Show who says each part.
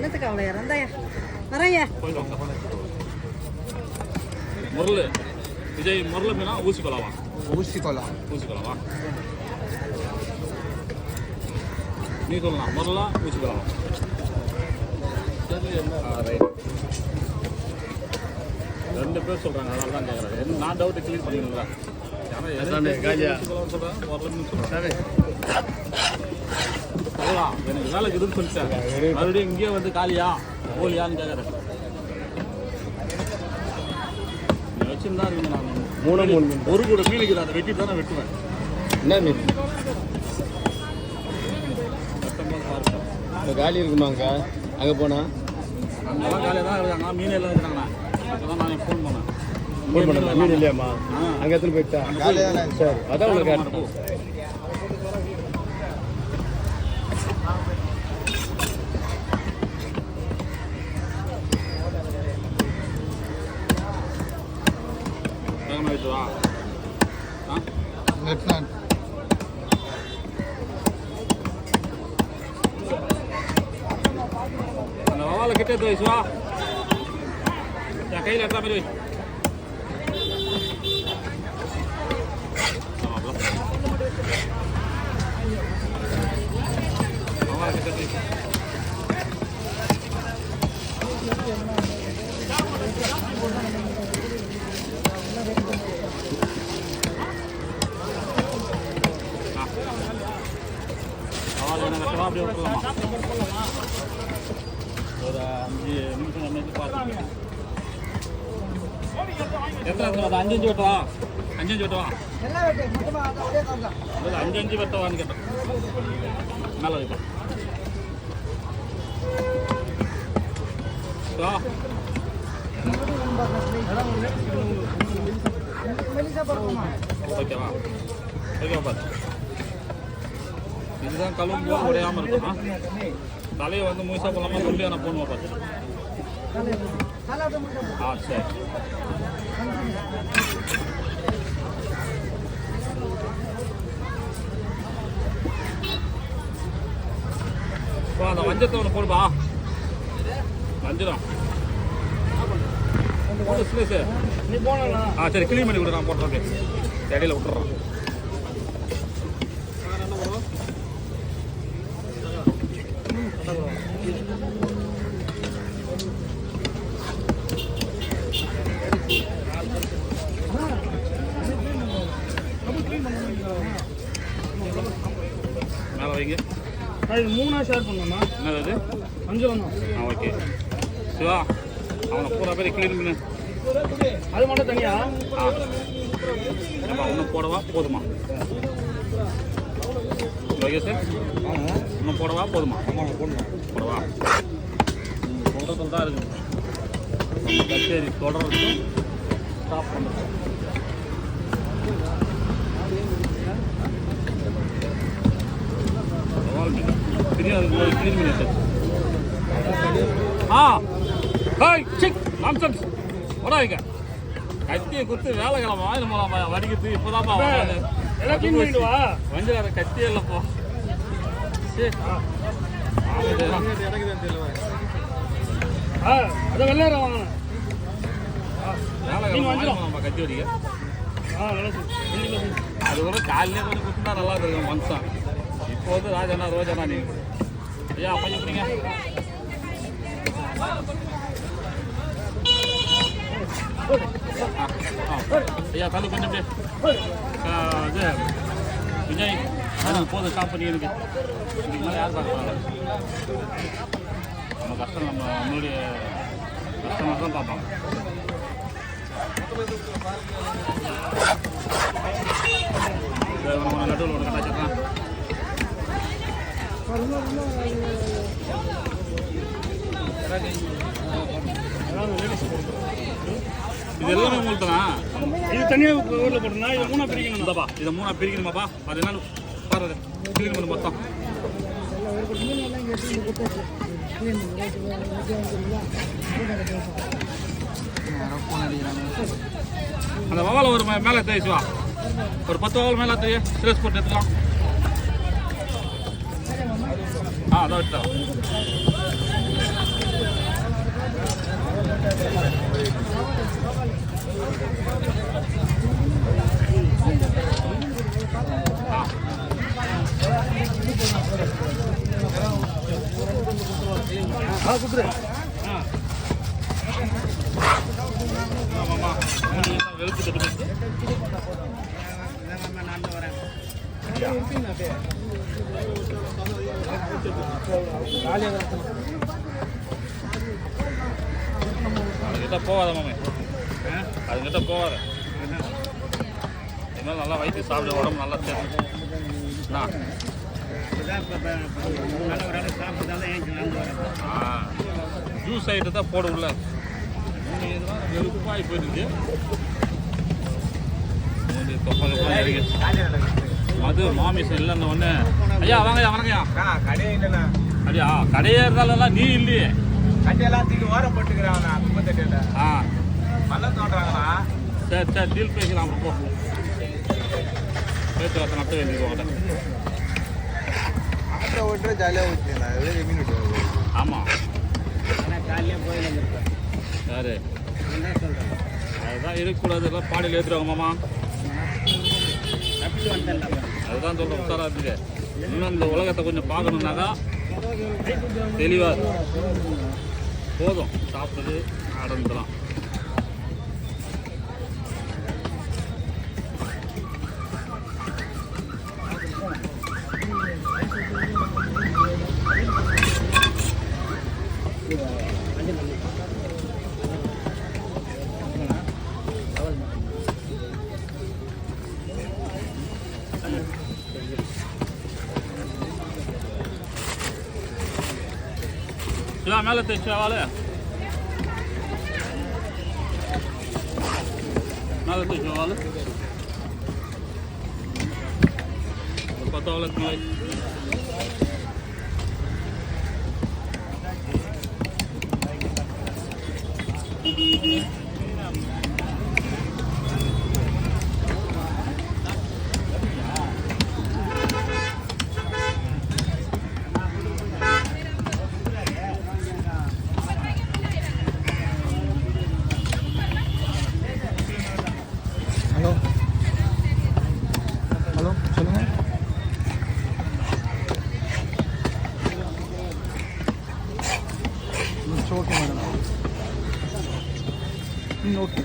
Speaker 1: என்னத்துக்கு அவ்வளோ இறந்தாயா வரையா
Speaker 2: முரல் விஜய் முரல் மீனா ஊசி கொலாவா
Speaker 3: ஊசி கொலா
Speaker 2: நீ சொல்லலாம் முரலா ஊசி கொலாவா ரைட் 2 பேர் சொல்கிறாங்க அதனால தான் கேட்குறேன் நான் டவுட்டு கிளீன் பண்ணிடுங்களா சொல்லலாம் எனக்கு வேலைக்கு இதுன்னு சொல்லிட்டேன் மறுபடியும் இங்கேயே வந்து காலியா போலியான்னு கேட்குறேன் நீ வச்சுருந்தா இருக்குங்க நான்
Speaker 3: 3
Speaker 2: ஒரு கூட மீனுக்கு அதை வெட்டிட்டு தான் நான் வெட்டுவேன்
Speaker 3: என்ன மீன்
Speaker 2: கஷ்டமாக பார்ப்பேன்
Speaker 3: இப்போ காலி இருக்குமாங்க அங்கே போனால்
Speaker 2: அங்கெல்லாம் காலியாக தான் இருக்காங்க மீன் எல்லாம் இருக்காங்கண்ணா அப்போ தான் நான் ஃபோன் பண்ணேன்
Speaker 3: மீன் இல்லையாம்மா அங்கே எடுத்துன்னு போயிட்டா சரி அதான் உங்களுக்கு கேட்டேன்
Speaker 2: வா அந்த வவால கிட்ட எடுத்து வயசு வா என் கையில் எடுத்தா மாதிரி வை வவால கிட்ட எடுத்து அப்படியே விட்டுலாமா ஒரு 5 நிமிஷம் கம்மியாக பார்த்து எத்தனை அது 5 வெட்டவா 5 வெட்டவா இல்லை 5 வெட்டவான்னு கேட்டேன் மேலே வைப்பேன் ஓகேவா ஓகேவா பார்த்து இதுதான் கழுவும் போது உடையாமல் இருக்குமா தலையை வந்து முயசா போடாமல் கம்மியான போடணுமா பார்த்து சரி இப்போ அந்த வஞ்சத்தை ஒன்று போடுப்பா வஞ்சிரம் நீ போனா சரி கிளீன் பண்ணி விடு நான் போட்டுறேன் இடையில விட்டுறேன் மேலே வைங்க
Speaker 4: இது 3 ஷேர் பண்ணணுமா
Speaker 2: என்னது
Speaker 4: 5 வேணும்
Speaker 2: ஓகே சிவா அவனை பூரா பேர் கிளீன் பண்ணு
Speaker 4: அது மட்டும் தனியா
Speaker 2: இன்னும் போடவா போதுமா ஓகே சார் இன்னும் போடவா போதுமா போடவா சொல்கிறதுல தான் இருக்குது நம்ம கச்சேரி தொடர்றதுக்கும் ஸ்டாப் பண்ணுறது கிளீன் பண்ணிட்டு நான்சென்ஸ் வராங்க கத்தியை குத்து வேலை கிளம்பா நம்ம வடிக்கிறது இப்போதான்ப்பா
Speaker 4: எல்லாம் கிளீன் பண்ணிட்டு வா
Speaker 2: வஞ்சில் கத்தியே இல்லைப்பா சரி
Speaker 4: அதை வெள்ளார வாங்கணும்
Speaker 2: வேலை கிளம்பா கத்தி வடிக்க அது கூட காலையிலே கொஞ்சம் குத்துனா நல்லா இருக்கும் மனுஷன் இப்போ வந்து ராஜாண்ணா ரோஜாண்ணா நீங்கள் ஐயா பையன் பிடிங்க ஐயா கல் கொஞ்சம் இது விஜய் போதும் ஸ்டாப் பண்ணி எனக்கு இதுக்கு மேலே யார் பார்க்குறாங்க நம்ம கஷ்டம் நம்மளுடைய கஸ்டமர் தான் பார்ப்பாங்க நம்ம நடுவில் ஒரு கட்டாச்சுக்கலாம் இது எல்லாமே உங்களுக்கு தான்
Speaker 4: இது தனியாக ஊரில் போட்டுனா இதை 3 பிரிக்கணும்ப்பா
Speaker 2: இதை 3 பிரிக்கணுமாப்பா அது என்னன்னு பாரு கிளீன் பண்ணு மொத்தம் அந்த வவால ஒரு மேலே தேய்ச்சுவா ஒரு 10 வவால் மேலே தேய் ஸ்ட்ரெஸ் போட்டு எடுத்துக்கலாம் அதான் வச்சுட்டா ஆமாம்மா வெளுப்பு தட்டு அதுக்கிட்ட போகாத மாமே, அதுக்கிட்ட போகாத. இதனால நல்லா வயிற்று சாப்பிட உடம்பு நல்லா தேவை. ஜூஸ் ஐட்டம் தான் போட உள்ள வெளுப்பாகி போயிருக்கு. மது மாமிசம் இல்லைன்னு ஒன்று. ஐயா வாங்கய்யா வணக்கம்யா.
Speaker 5: கடையே இல்லைண்ணா.
Speaker 2: அப்படியா கடையே இருந்தாலும் நீ இல்லையே.
Speaker 5: கட்டையெல்லாம் தூக்கி ஓரம் போட்டுக்கிறாங்கண்ணா குப்பத்தட்டியில்.
Speaker 2: ஆ
Speaker 5: மல்ல தோன்றாங்கண்ணா.
Speaker 2: சரி சரி டீல் பேசலாம். போ பேச்சுவார்த்தை நட்ட வேண்டியது.
Speaker 5: ஆட்டோ ஓட்டுற ஜாலியாக ஓட்டுறேண்ணா. எவ்வளோ மீன் விட்டு. ஆமாம்
Speaker 1: காலையிலே போயில இருப்பேன்.
Speaker 2: யாரு
Speaker 1: என்ன சொல்கிறேன்?
Speaker 2: அதுதான் இருக்கக்கூடாது. எல்லாம் பாடியில் ஏற்றுவாங்க மாமா.
Speaker 1: தப்பிச்சு வந்துடலாம்.
Speaker 2: அதுதான் சொல்கிறேன். உத்தாரா இருக்குது. இன்னும் இந்த உலகத்தை கொஞ்சம் பார்க்கணுன்னாக்கா தெளிவாக போதும். சாப்பிட்டது ஆடந்துலாம். மேலே தைச்சு வாழ மேலே தைச்சு வாழ 10 வாழக்கு மேலே.
Speaker 5: ஹலோ ஹலோ சொல்லுங்கள். Okay madam. ஓகே.